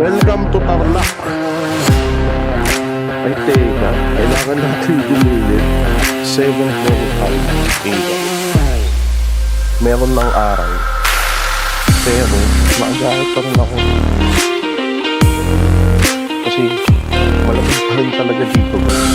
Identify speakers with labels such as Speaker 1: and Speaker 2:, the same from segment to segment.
Speaker 1: Welcome to Tarlac. Ay, teka. Kailangan natin gumilid 7:45 AM. Meron ng araw. Pero, maagalit pa rin ako. Kasi, malamig pa rin talaga dito, guys.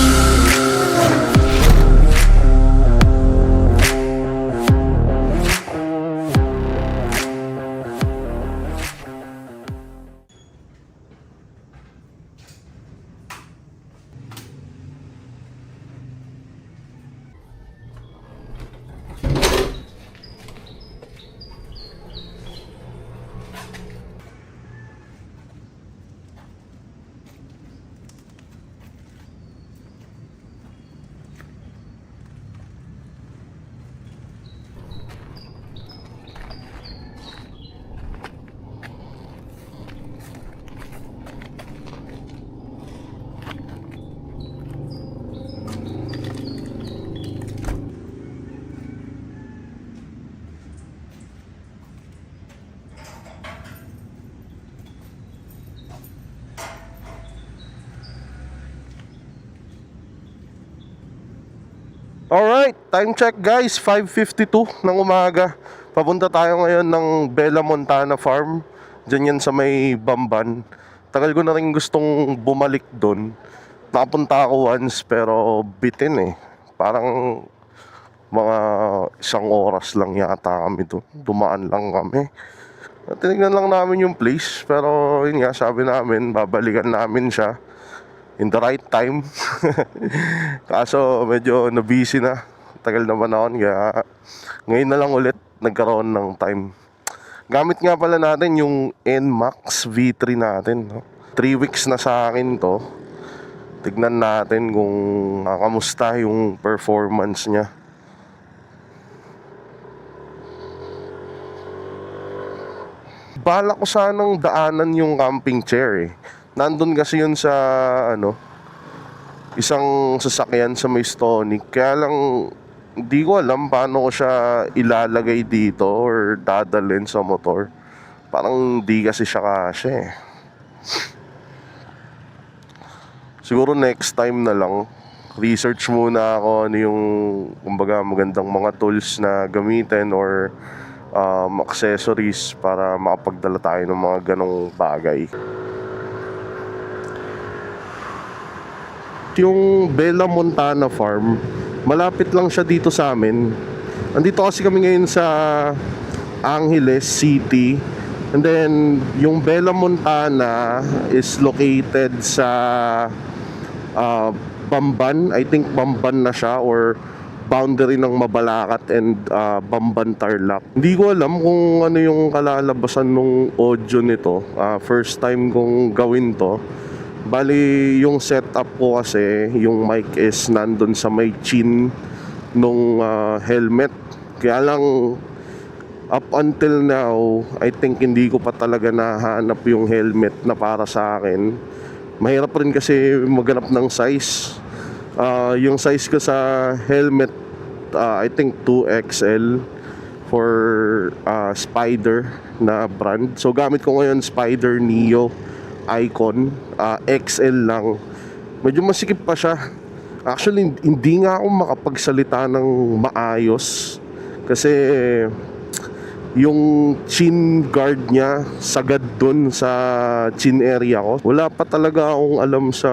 Speaker 1: Alright, time check guys, 5:52 ng umaga. Papunta tayo ngayon ng Bella Montana Farm. Diyan yan sa may Bamban. Tagal ko na rin gustong bumalik doon. Nakapunta ako once pero bitin eh. Parang mga 1 oras lang yata kami doon. Dumaan lang kami. Tinignan lang namin yung place. Pero yun nga, sabi namin babalikan namin siya in the right time. Kaso medyo na-busy na. Tagal na panahon, kaya ngayon na lang ulit nagkaroon ng time. Gamit nga pala natin yung NMAX V3 natin, no? 3 weeks na sa akin to. Tignan natin kung kamusta yung performance niya. Bala ko sanang daanan yung camping chair eh. Nandun kasi yun sa isang sasakyan sa may Stonic. Kaya lang hindi ko alam paano ko siya ilalagay dito or dadalhin sa motor. Parang hindi kasi siya kasya eh. Siguro next time na lang. Research muna ako ano yung kumbaga magandang mga tools na gamitin or accessories para makapagdala tayo ng mga ganong bagay. Yung Bella Montana Farm, malapit lang siya dito sa amin. Nandito kasi kami ngayon sa Angeles City. And then yung Bella Montana is located sa Bamban. I think Bamban na siya or boundary ng Mabalacat and Bamban Tarlac. Hindi ko alam kung ano yung kalalabasan ng audio nito. First time kong gawin to. Bali, yung setup ko kasi, yung mic is nandun sa may chin nung helmet. Kaya lang, up until now, I think hindi ko pa talaga nahanap yung helmet na para sa akin. Mahirap rin kasi maghanap ng size. Yung size ko sa helmet, I think 2XL for Spider na brand. So gamit ko ngayon Spider Neo Icon, XL lang. Medyo masikip pa siya. Actually, hindi nga ako makapagsalita ng maayos kasi yung chin guard niya sagad dun sa chin area ko. Wala pa talaga akong alam sa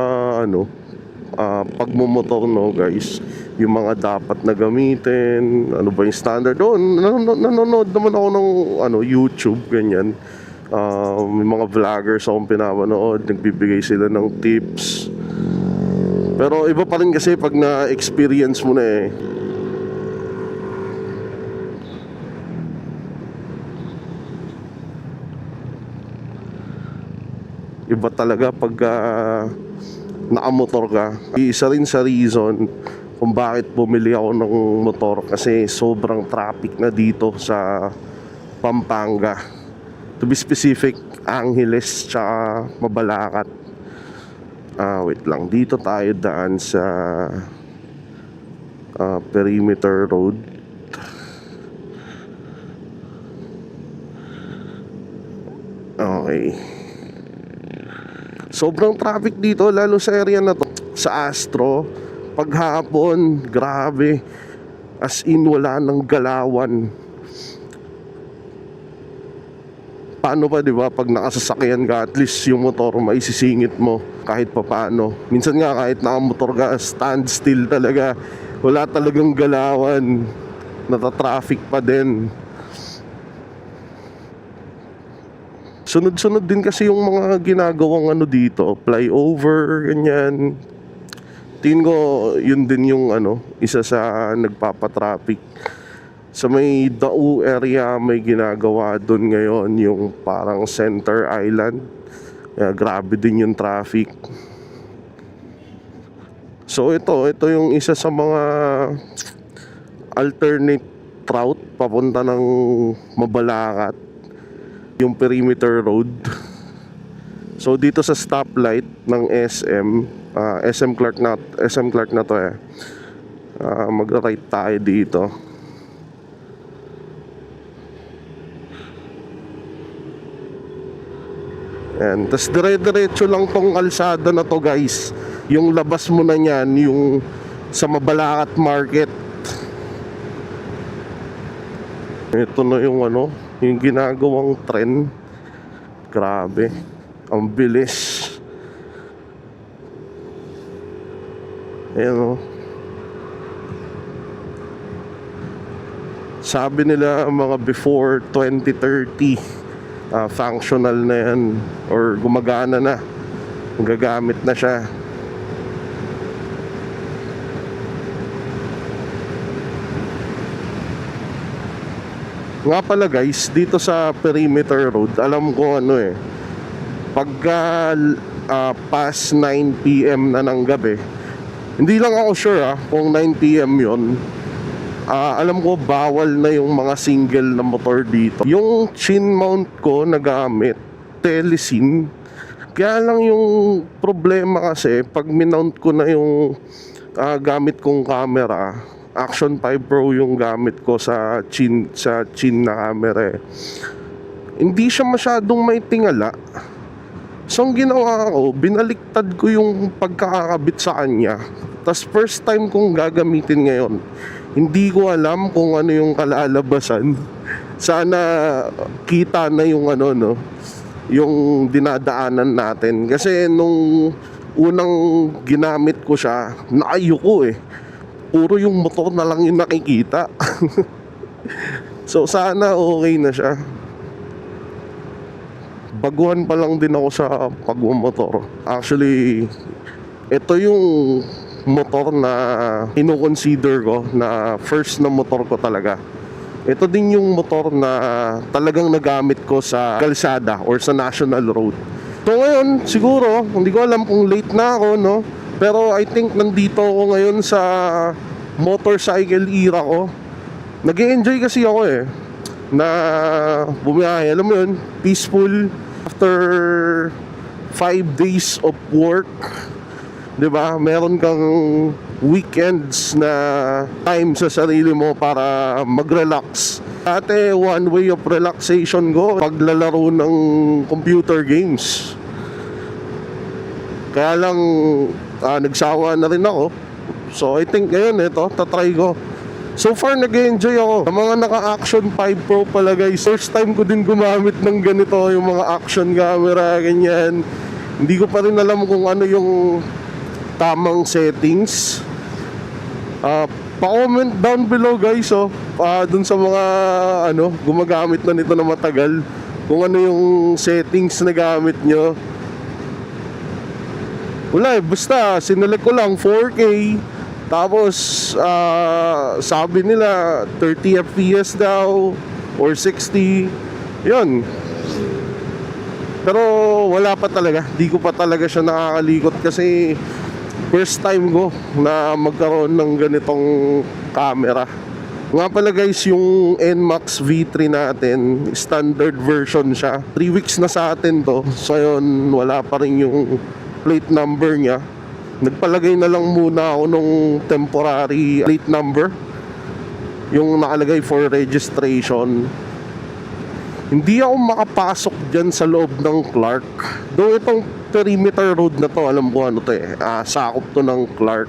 Speaker 1: pagmumotor, no guys. Yung mga dapat na gamitin, ano ba yung standard. Nanonood naman ako ng YouTube, ganyan. May mga vloggers akong pinapanood, nagbibigay sila ng tips. Pero iba pa rin kasi pag na-experience mo na eh. Iba talaga pag nakamotor ka. Isa rin sa reason kung bakit bumili ako ng motor, kasi sobrang traffic na dito sa Pampanga. To be specific, Angeles tsaka Mabalacat. Wait lang, dito tayo daan sa Perimeter Road. Okay. Sobrang traffic dito, lalo sa area na to, sa Astro. Paghapon, grabe. As in, wala nang galawan. Paano pa, di ba, pag nakasasakyan ka, at least yung motor maisisingit mo kahit pa paano. Minsan nga kahit nakamotor ka, stand still talaga. Wala talagang galawan. Nata-traffic pa din. Sunod-sunod din kasi yung mga ginagawang ano dito, flyover, ganyan. Tingin ko yun din yung isa sa nagpapatraffic. Sa may Dau area may ginagawa doon ngayon, yung parang Center Island. Kaya grabe din yung traffic. So ito yung isa sa mga alternate route papunta ng Mabalacat, yung Perimeter Road. So dito sa stoplight ng SM Clark na to mag-right tayo dito. Ayan, tas dire-diretso lang tong kalsada na to, guys. Yung labas mo na niyan, yung sa Mabalacat Market. Ito na yung yung ginagawang tren. Grabe, ang bilis. Ayan sabi nila mga before 2030 functional na yan, or gumagana na, gagamit na siya. Nga pala guys, dito sa Perimeter Road, alam ko pagka past 9 PM na ng gabi, hindi lang ako sure kung 9 PM yon. Alam ko bawal na yung mga single na motor dito. Yung chin mount ko na gamit, Telesin. Kaya lang yung problema kasi, pag minount ko na yung gamit kong camera, Action 5 Pro yung gamit ko sa chin na camera. Hindi siya masyadong may tingala. So ang ginawa ko, binaliktad ko yung pagkakakabit sa kanya. Tas first time kong gagamitin ngayon. Hindi ko alam kung ano yung kalalabasan. Sana kita na yung yung dinadaanan natin. Kasi nung unang ginamit ko siya, naayoko puro yung motor na lang yung nakikita. So sana okay na siya. Baguhan pa lang din ako sa pagmumotor. Actually, ito yung motor na ino-consider ko na first na motor ko talaga. Ito din yung motor na talagang nagamit ko sa kalsada or sa national road. So ngayon, siguro, hindi ko alam kung late na ako, pero I think nandito ako ngayon sa motorcycle era ko. Nag-e-enjoy kasi ako na bumiyahe. Alam mo yun, peaceful after 5 days of work. 'Di ba? Meron kang weekends na time sa sarili mo para mag-relax. Dati one way of relaxation ko, paglalaro ng computer games. Kaya lang nagsawa na rin ako. So I think ngayon tatry ko. So far nag-enjoy ako. Ang mga naka-Action 5 Pro pala guys, first time ko din gumamit ng ganito, yung mga action camera, ganyan. Hindi ko pa rin alam kung ano yung tamang settings. Pa-comment down below guys dun sa mga gumagamit na nito na matagal, kung ano yung settings na gamit nyo. Wala basta sinelect ko lang 4K. Tapos sabi nila 30 FPS daw or 60. Yun. Pero wala pa talaga. Di ko pa talaga siya nakakalikot kasi first time ko na magkaroon ng ganitong camera. Nga pala guys, yung NMAX V3 natin, standard version siya. 3 weeks na sa atin to. So yun, wala pa rin yung plate number niya. Nagpalagay na lang muna ako nung temporary plate number, yung nakalagay for registration. Hindi ako makapasok dyan sa loob ng Clark. Though itong perimeter road na to, alam ko ano to eh, sakop to ng Clark.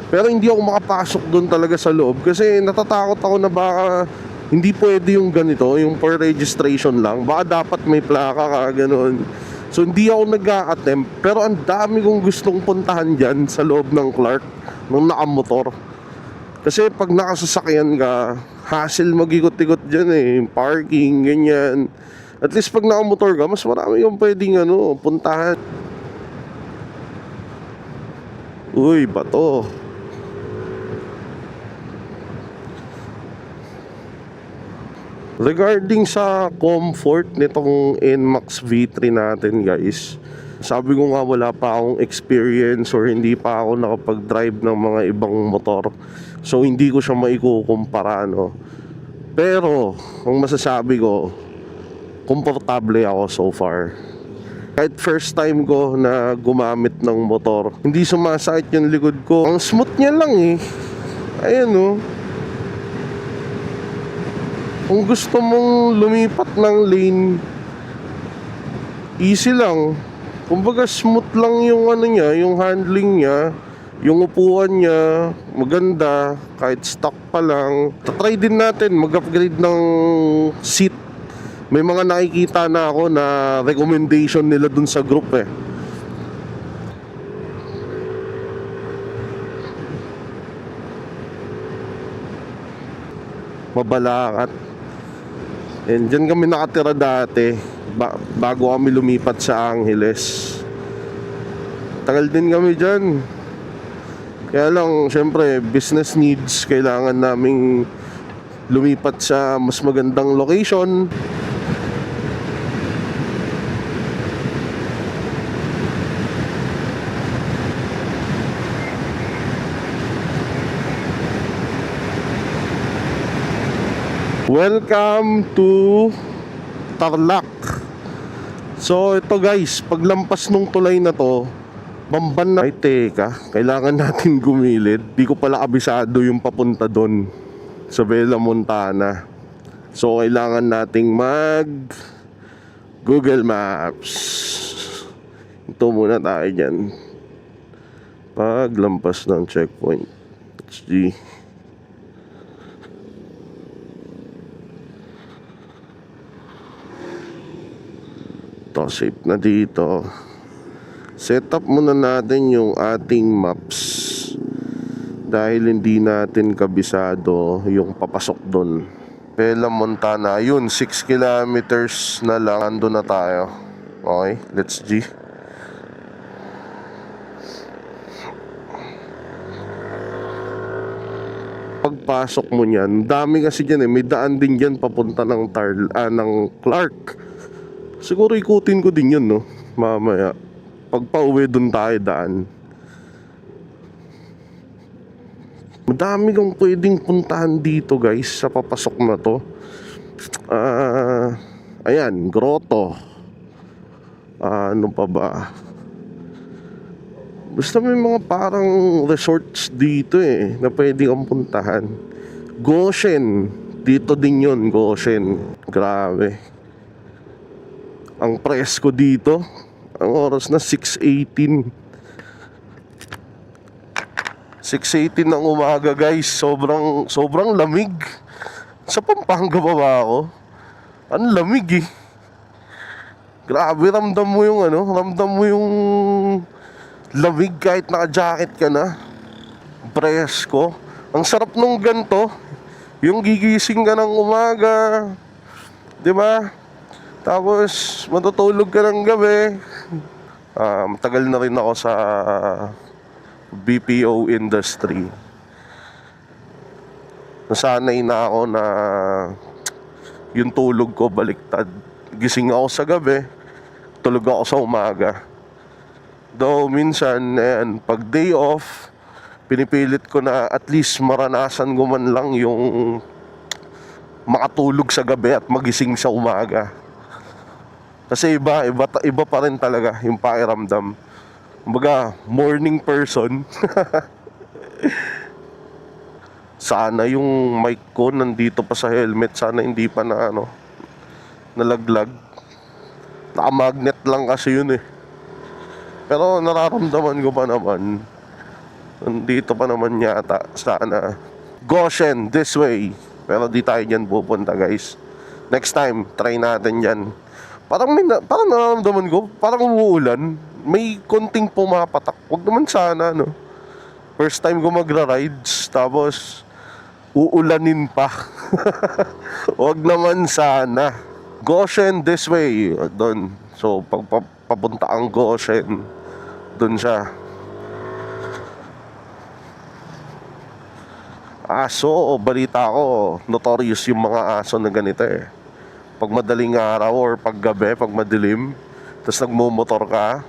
Speaker 1: Pero hindi ako makapasok doon talaga sa loob kasi natatakot ako na baka hindi pwede yung ganito, yung per registration lang. Baka dapat may plaka ka, ganun. So hindi ako nag-a-attempt. Pero ang dami kong gustong puntahan dyan sa loob ng Clark nung nakamotor. Kasi pag nakasasakyan ka, hassle mag-ikot-ikot dyan eh. Parking, ganyan. At least pag nakamotor ka, mas marami yung pwedeng puntahan. Uy, bato. Regarding sa comfort nitong NMAX V3 natin guys, sabi ko nga wala pa akong experience or hindi pa ako nakapag-drive ng mga ibang motor. So hindi ko siya maikukumpara no. Pero ang masasabi ko, komportable ako so far. Kahit first time ko na gumamit ng motor, hindi sumasakit yung likod ko. Ang smooth niya lang eh. Ayan oh. Kung gusto mong lumipat ng lane, easy lang. Kumbaga smooth lang yung niya, yung handling niya, yung upuan niya, maganda, kahit stock pa lang. Tatry din natin mag-upgrade ng seat. May mga nakikita na ako na recommendation nila dun sa group eh. Mabalakat. And dyan kami nakatira dati bago kami lumipat sa Angeles. Tagal din kami dyan. Kaya lang syempre business needs, kailangan naming lumipat sa mas magandang location. Welcome to Tarlac. So ito guys, paglampas nung tulay na to, Bamban na. Ay teka, kailangan natin gumilid. Di ko pala kabisado yung papunta doon sa Bella Montana. So kailangan nating mag Google Maps. Ito muna tayo dyan. Paglampas ng checkpoint HG. Ito, safe na dito. Set up muna natin yung ating maps dahil hindi natin kabisado yung papasok doon. Bella Montana, yun 6 kilometers na lang, ando na tayo. Okay, let's G. Pagpasok mo niyan, dami kasi dyan eh, may daan din dyan papunta ng ng Clark. Siguro ikutin ko din yun no, mamaya. Pag pauwi dun tayo daan. Madami kang pwedeng puntahan dito guys sa papasok na to. Ayan, grotto. Ano pa ba? Basta may mga parang resorts dito eh na pwede kang puntahan. Goshen, dito din yun, Goshen. Grabe. Ang presko dito, ang oras na 6:18. 6:18 ng umaga guys. Sobrang lamig. Sa Pampanga ba ako? Ang lamig eh. Grabe, ramdam mo yung ramdam mo yung lamig kahit naka-jacket ka na. Presko. Ang sarap nung ganto. Yung gigising ka ng umaga, 'di ba? Tapos matutulog ka ng gabi. Matagal na rin ako sa BPO industry. Nasanay na ako na yung tulog ko baliktad. Gising ako sa gabi, tulog ako sa umaga. Though minsan pag day off, pinipilit ko na at least maranasan ko man lang yung makatulog sa gabi at magising sa umaga. Kasi iba pa rin talaga yung pakiramdam. Kumbaga, morning person. Sana yung mic ko nandito pa sa helmet. Sana hindi pa na nalaglag. Naka-magnet lang kasi yun eh. Pero nararamdaman ko pa naman, dito pa naman yata sana. Goshen, this way. Pero di tayo dyan pupunta, guys. Next time, try natin yan. Parang nararamdaman ko, parang umuulan. May konting pumapatak. Huwag naman sana, no? First time ko magra-rides, tapos uulanin pa. Huwag naman sana. Goshen, this way. Doon. So, pag papunta ang Goshen, doon siya. Aso, balita ko, notorious yung mga aso na ganito eh. Pag madaling araw or pag gabi, pag madilim, tapos nagmumotor ka,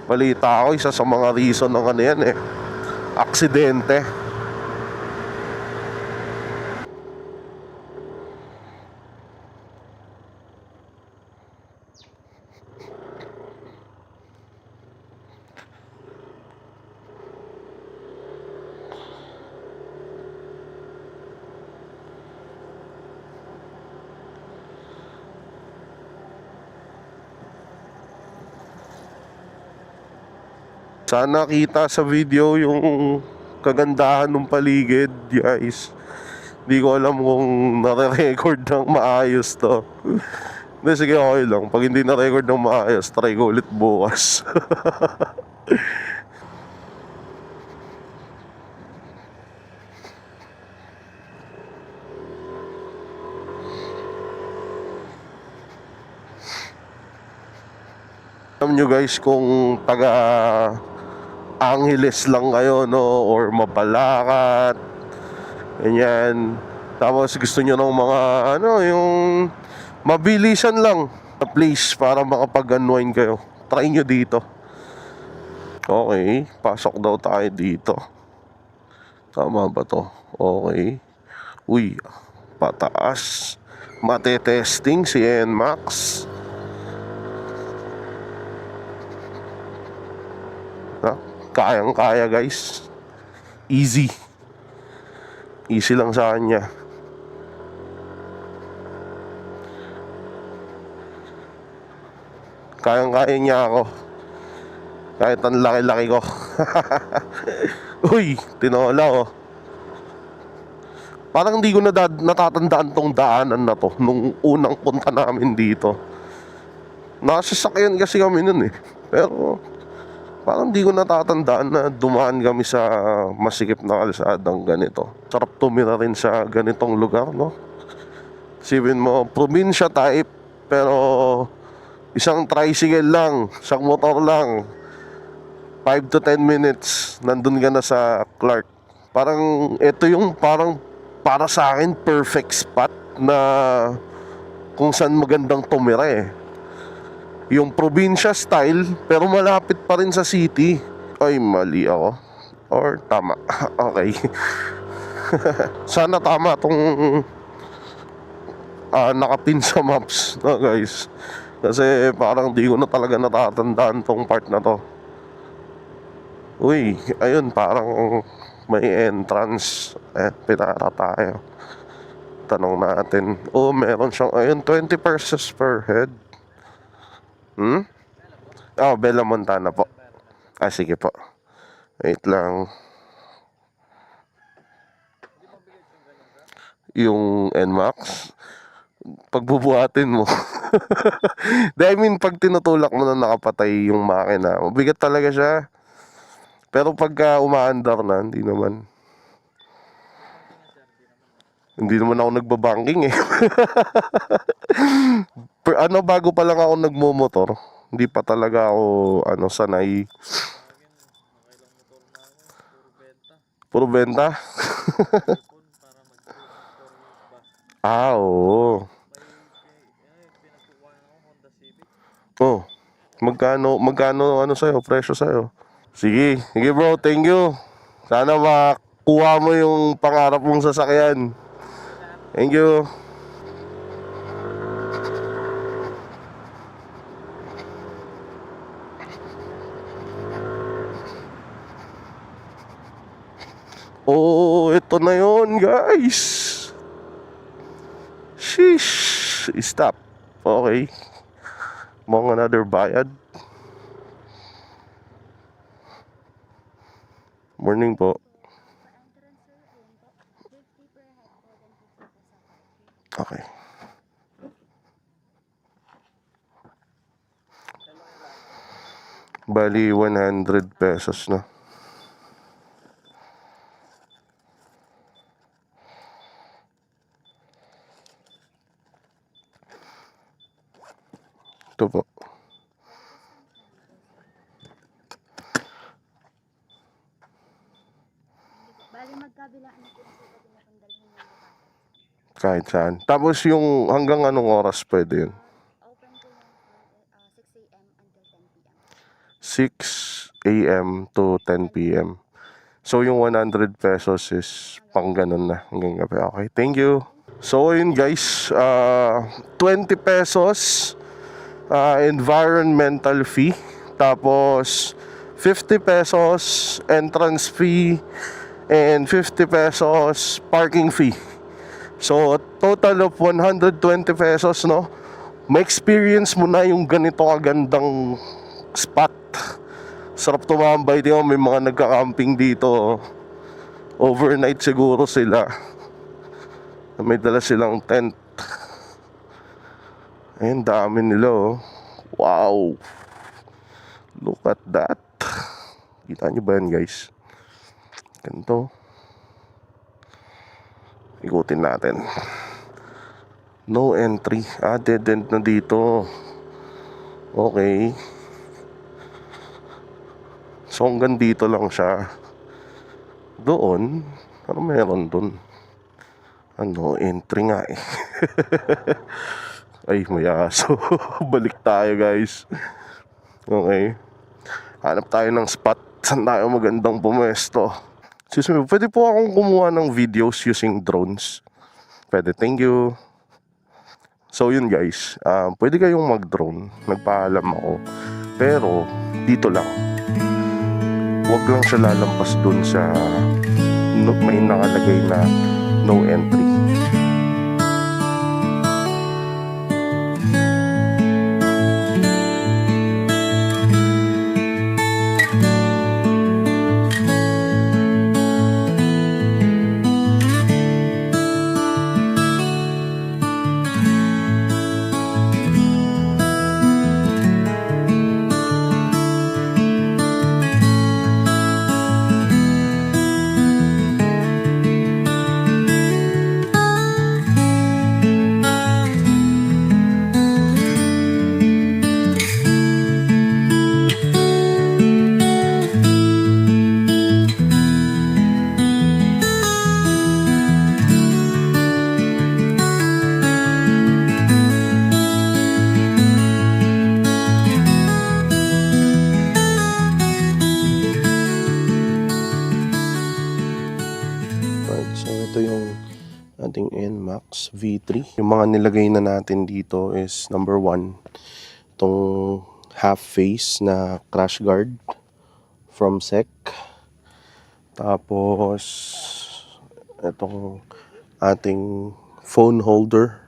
Speaker 1: balita ko, isa sa mga reason ng ano yan eh, aksidente. Sana kita sa video yung kagandahan ng paligid, guys. Hindi ko alam kung nare-record ng maayos to. Hindi, sige, okay lang. Pag hindi na-record ng maayos, try ko ulit bukas. Alam nyo guys, kung taga Angeles lang kayo, no, or Mabalacat, ganyan, tapos gusto nyo ng mga ano, yung mabilisan lang na place para makapag-unwind kayo, try nyo dito. Okay, pasok daw tayo dito. Tama ba to? Okay. Uy, pataas. Mate-testing si NMAX. Kayang-kaya guys. Easy. Easy lang sa kanya. Kayang-kaya niya ako. Kahit ang laki-laki ko. Uy, tinola oh. Parang hindi ko natatandaan tong daanan na to nung unang punta namin dito. Nasasakyan kasi kami nun eh. Pero parang di ko natatandaan na dumaan kami sa masikip na kalsadang ganito. Sarap tumira rin sa ganitong lugar, no? Sipin mo, probinsya type, pero isang tricycle lang, isang motor lang, 5 to 10 minutes, nandun ka na sa Clark. Parang, ito yung parang para sa akin, perfect spot na kung saan magandang tumira eh. Yung probinsya style, pero malapit pa rin sa city. Ay, mali ako. Or tama. Okay. Sana tama tong nakapin sa maps, no guys. Kasi parang di ko na talaga natatandaan tong part na to. Uy, ayun, parang may entrance. Pinara tayo. Tanong natin. Oh, meron siyang, ayun, 20 pesos per head. Oh, Bella Montana po. Sige po. Wait lang. Yung NMAX, pagbubuhatin mo. I mean, pag tinutulak mo na nakapatay yung makina, mabigat talaga siya. Pero pagka umaandar na, hindi naman. Hindi naman ako nagbabanking eh. Bago pa lang ako nagmumotor, hindi pa talaga ako sanay. Puro benta. Oo. Oh, magkano sa'yo, presyo sa'yo? Sige bro, thank you. Sana makuha mo yung pangarap mong sasakyan. Thank you. Oh, ito na yon guys. Sheesh. Stop. Okay. Mong another bayad. Morning po. Okay. Bali, 100 pesos na. Ito po.
Speaker 2: Bali magkabilaan na po kasi pag napandalhin ng bata.
Speaker 1: Kahit saan. Tapos yung hanggang anong oras pwede yun?
Speaker 2: Open po yan from 6 a.m. until 10 p.m.
Speaker 1: 6 a.m. to 10 p.m. So yung 100 pesos is pang ganun na hanggang gabi. Okay, thank you. So yun guys, 20 pesos environmental fee. Tapos 50 pesos entrance fee and 50 pesos parking fee. So total of 120 pesos, no? Ma-experience mo na yung ganito kagandang spot. Sarap tumambay, di ba? May mga nagka-camping dito. Overnight siguro sila. May dala silang tent. Ayun, dami nila, oh. Wow! Look at that. Kita nyo ba yan, guys? Ganito. Ikutin natin. No entry. Dead end na dito. Okay. So hanggang dito lang siya. Doon, ano meron doon? Entry nga eh. Ay, may aso. Balik tayo, guys. Okay. Hanap tayo ng spot. Saan tayo magandang pumesto? Excuse me, pwede po akong kumuha ng videos using drones? Pwede, thank you. So yun guys, pwede kayong mag-drone. Nagpaalam ako. Pero, dito lang. Huwag lang siya lalampas dun sa may nakalagay na no entry. Ating NMAX V3. Yung mga nilagay na natin dito is number 1, itong half face na crash guard from SEC. Tapos itong ating phone holder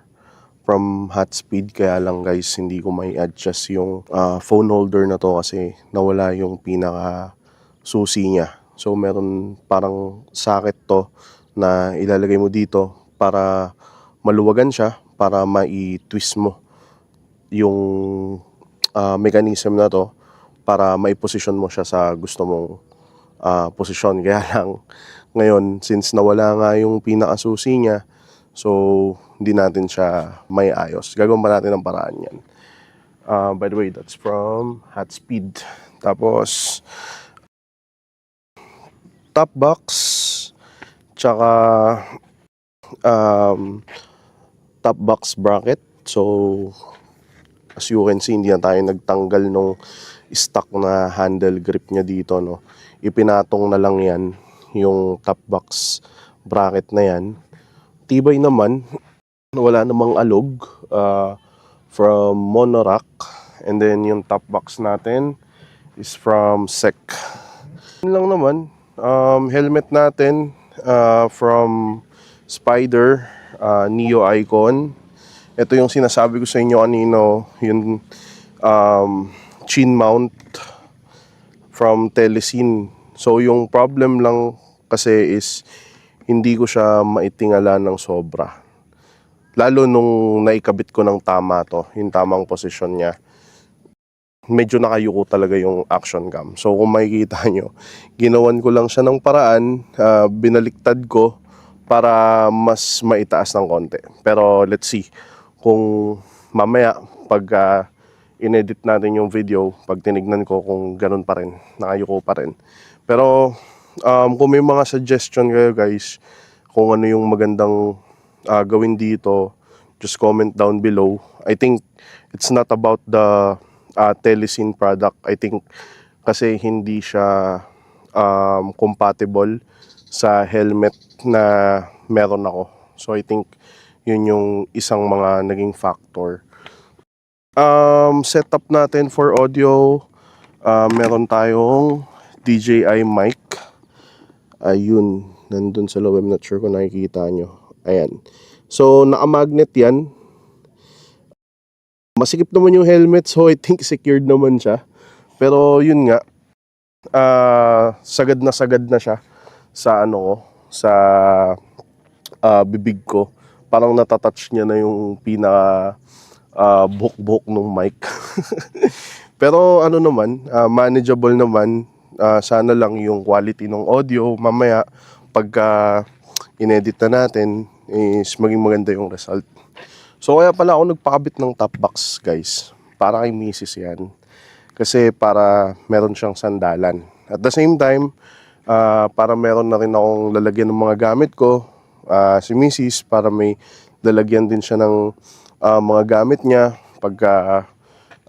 Speaker 1: from Hotspeed. Kaya lang guys, hindi ko may adjust yung phone holder na to kasi nawala yung pinaka susi niya. So meron parang socket to na ilalagay mo dito para maluwagan siya, para mai-twist mo yung mechanism na to para mai-position mo siya sa gusto mong posisyon. Kaya lang ngayon, since nawala nga yung pinakasusi niya, so hindi natin siya may ayos. Gagawin pa natin ang paraan yan. By the way, that's from Hotspeed. Tapos top box, tsaka top box bracket. So as you can see, hindi na tayo nagtanggal nung stock na handle grip niya dito, no. Ipinatong na lang yan, yung top box bracket na yan. Tibay naman, wala namang alog, from Monorack. And then yung top box natin is from SEC. Yun lang naman. Helmet natin from Spider, Neo Icon. Ito yung sinasabi ko sa inyo kanino, yung chin mount from Telesin. So yung problem lang kasi is hindi ko siya maitingala ng sobra. Lalo nung naikabit ko ng tama to, yung tamang posisyon niya. Medyo nakayuko talaga yung action cam. So kung makikita nyo, ginawan ko lang siya ng paraan, binaliktad ko para mas maitaas ng konti. Pero let's see kung mamaya pag inedit natin yung video, pag tinignan ko kung ganun pa rin, nakayuko pa rin. Pero kung may mga suggestion kayo guys, kung ano yung magandang gawin dito, just comment down below. I think it's not about the Telecine product. I think kasi hindi siya compatible sa helmet na meron ako. So I think yun yung isang mga naging factor. Setup natin for audio, meron tayong DJI mic. Ayun, nandun sa loob. I'm not sure kung nakikita nyo. Ayan. So, naka-magnet yan. Masikip naman yung helmet, so I think secured naman siya. Pero yun nga, sagad na siya sa ano ko, sa bibig ko. Parang natatouch niya na yung pinaka buhok-buhok ng mic. Pero ano naman, manageable naman. Sana lang yung quality ng audio mamaya pagka inedit na natin is maging maganda yung result. So kaya pala ako nagpakabit ng top box guys, para kay misis yan. Kasi para meron siyang sandalan. At the same time, para meron na rin akong lalagyan ng mga gamit ko, si misis, para may lalagyan din siya ng mga gamit niya pagka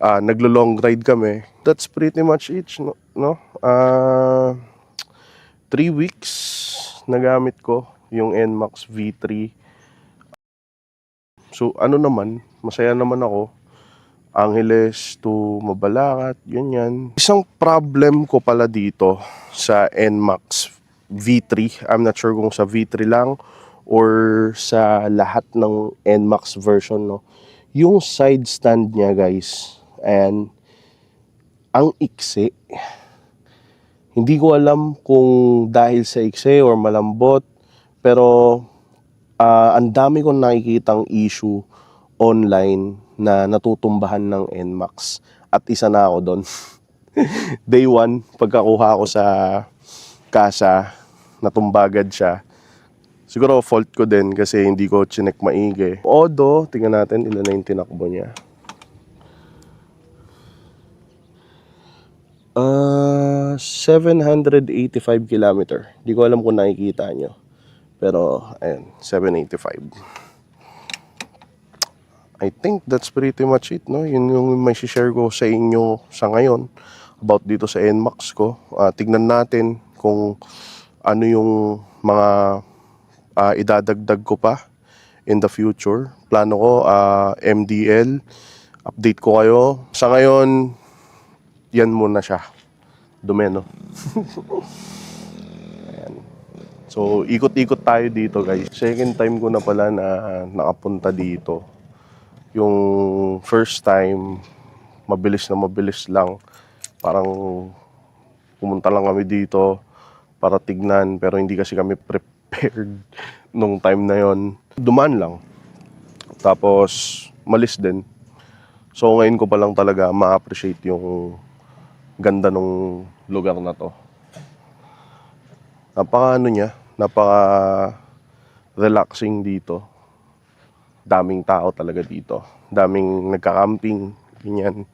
Speaker 1: naglo-long ride kami. That's pretty much it, no? 3 weeks na gamit ko yung NMAX V3. So ano naman, masaya naman ako. Angeles to Mabalacat, ganyan. Isang problem ko pala dito sa NMAX V3. I'm not sure kung sa V3 lang or sa lahat ng NMAX version, no? Yung side stand niya guys, and ang iksi. Hindi ko alam kung dahil sa iksi or malambot, pero ang dami kong nakikitang issue online na natutumbahan ng NMAX. At isa na ako doon. Day 1, pagkakuha ko sa kasa, natumbagad siya. Siguro fault ko din kasi hindi ko chinek maigi. Although, tingnan natin ilan na yung tinakbo niya. 785 kilometer. Hindi ko alam kung nakikita nyo. Pero, ayun, 785. I think that's pretty much it, no? Yun yung may share ko sa inyo sa ngayon about dito sa NMAX ko. Tignan natin kung ano yung mga idadagdag ko pa in the future. Plano ko, MDL, update ko kayo. Sa ngayon, yan muna siya. Dumi, no? So, ikot-ikot tayo dito, guys. Second time ko na pala na nakapunta dito. Yung first time, mabilis lang. Parang pumunta lang kami dito para tignan. Pero hindi kasi kami prepared nung time na yon. Dumaan lang. Tapos, malis din. So, ngayon ko pa lang talaga ma-appreciate yung ganda ng lugar na to. Napaka relaxing dito. Daming tao talaga dito. Daming nagka-camping, ganyan.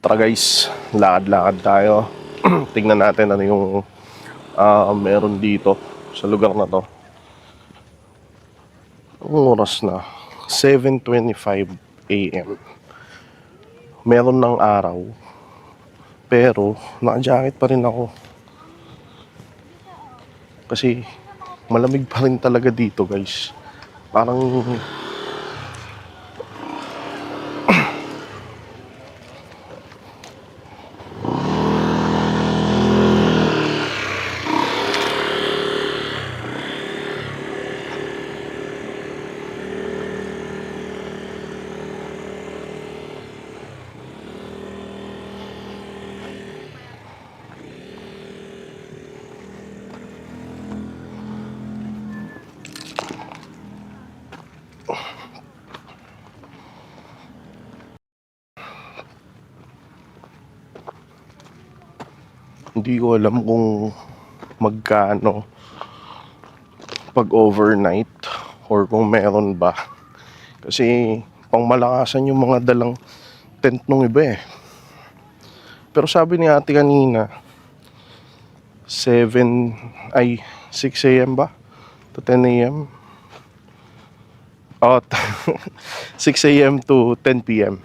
Speaker 1: Tara guys, lakad-lakad tayo. Tingnan natin ano yung meron dito sa lugar na to. Ang oras na 7:25 AM. Meron ng araw. Pero naka-jacket pa rin ako. Kasi malamig pa rin talaga dito guys. Parang Hindi ko alam kung magkano pag overnight or kung meron ba. Kasi pang malakasan yung mga dalang tent nung iba eh. Pero sabi ni ate kanina, 7 ay 6 a.m. ba? To 10 a.m. Oh, 6 a.m. to 10 p.m.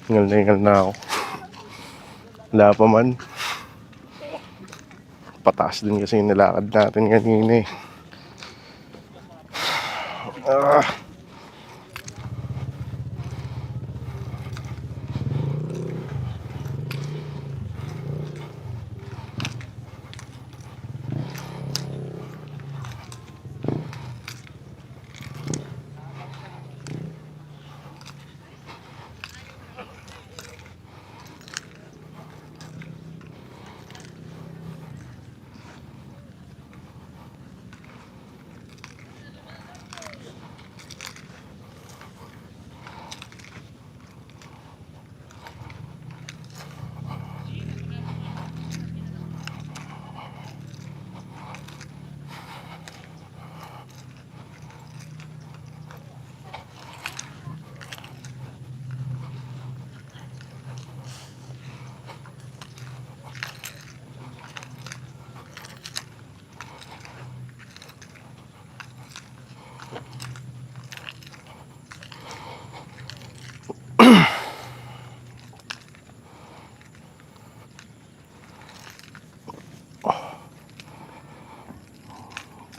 Speaker 1: Hingal na ako. Wala pa man. Pataas din kasi yung nilakad natin kanina eh. Ah.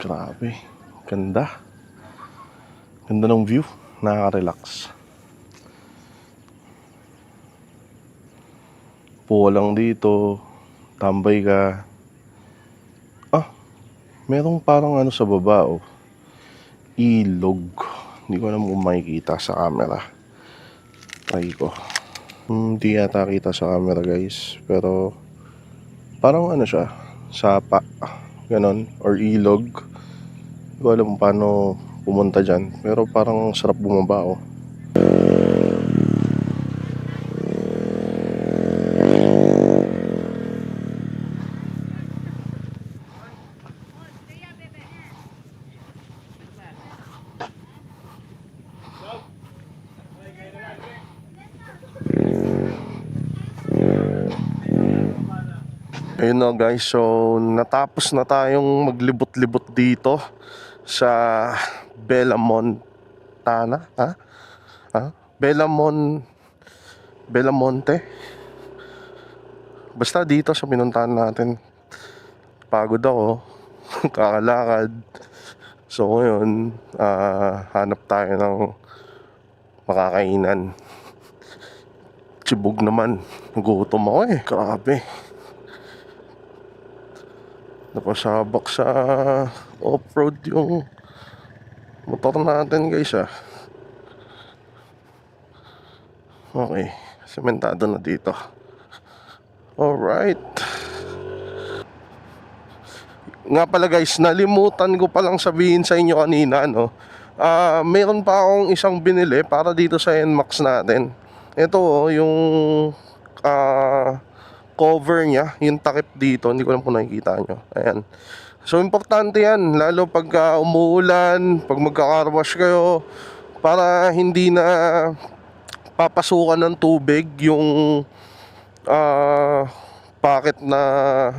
Speaker 1: Grabe. Ganda. Ganda ng view. Nakaka-relax. Puwa lang dito. Tambay ka. Ah, merong parang ano sa baba oh. Ilog. Hindi ko alam kung makikita sa camera. Try ko. Hindi yata kita sa camera guys. Pero parang ano siya. Sapa. Ganon. Or ilog. Hindi ko alam paano pumunta dyan. Pero parang sarap bumaba oh. Ayun na guys, so natapos na tayong maglibot-libot dito sa Bellamontana, ha? Bellamonte. Basta dito sa pinuntahan natin. Pagod ako, kakalakad. So ngayon, hanap tayo ng makakainan. Tsibog naman, gutom ako eh, grabe. Napasabak sa off-road yung motor natin guys ah. Okay, sementado na dito. Alright. Nga pala guys, nalimutan ko palang sabihin sa inyo kanina no. Meron pa akong isang binili para dito sa NMAX natin. Ito oh, yung cover niya, yung takip dito, hindi ko lang kung nakikita nyo. Ayan. So importante yan, lalo pag umuulan, pag magkakarwash kayo, para hindi na papasukan ng tubig yung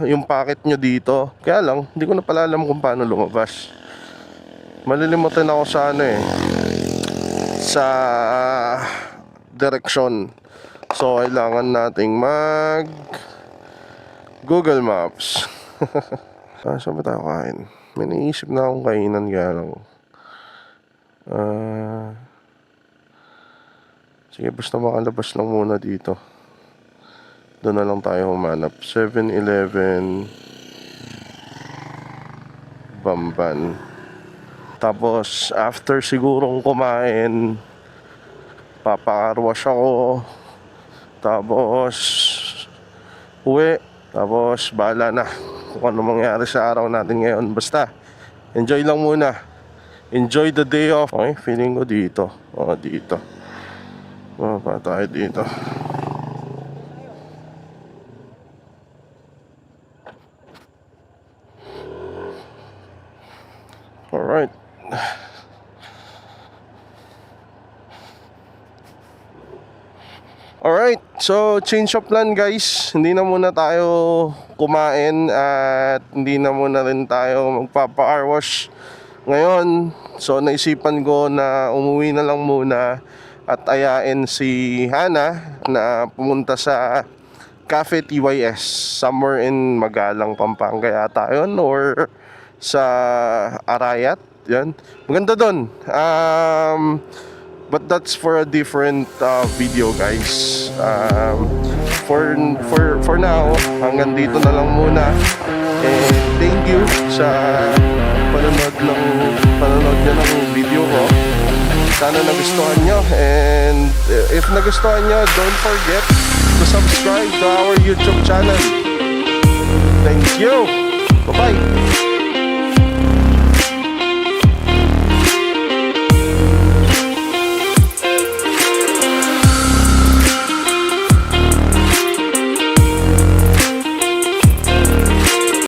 Speaker 1: yung packet nyo dito. Kaya lang, hindi ko na pala alam kung paano lumabas. Malilimutan ako sa sa direksyon. So kailangan nating mag Google Maps. Saan ba tayo kain? May naisip na akong kainan, kaya lang sige, basta makalabas lang muna dito. Doon na lang tayo humanap. 7-Eleven Bamban. Tapos after sigurong kumain, papakarwash ako. Tapos uwi. Tapos bahala na kung ano mangyari sa araw natin ngayon. Basta enjoy lang muna. Enjoy the day off. Okay, feeling ko dito. Dito. Pa tayo dito. Alright. Alright, so change of plan guys. Hindi na muna tayo kumain at hindi na muna rin tayo magpapa-car wash ngayon. So naisipan ko na umuwi na lang muna at ayain si Hana na pumunta sa Cafe TYS somewhere in Magalang, Pampanga yata yun, or sa Arayat. Yan, maganda doon. But that's for a different video guys. For now, hanggang dito na lang muna. And thank you sa panonood nyo ng video ko. Sana nagustuhan nyo. And if nagustuhan nyo, don't forget to subscribe to our YouTube channel. Thank you. Bye-bye.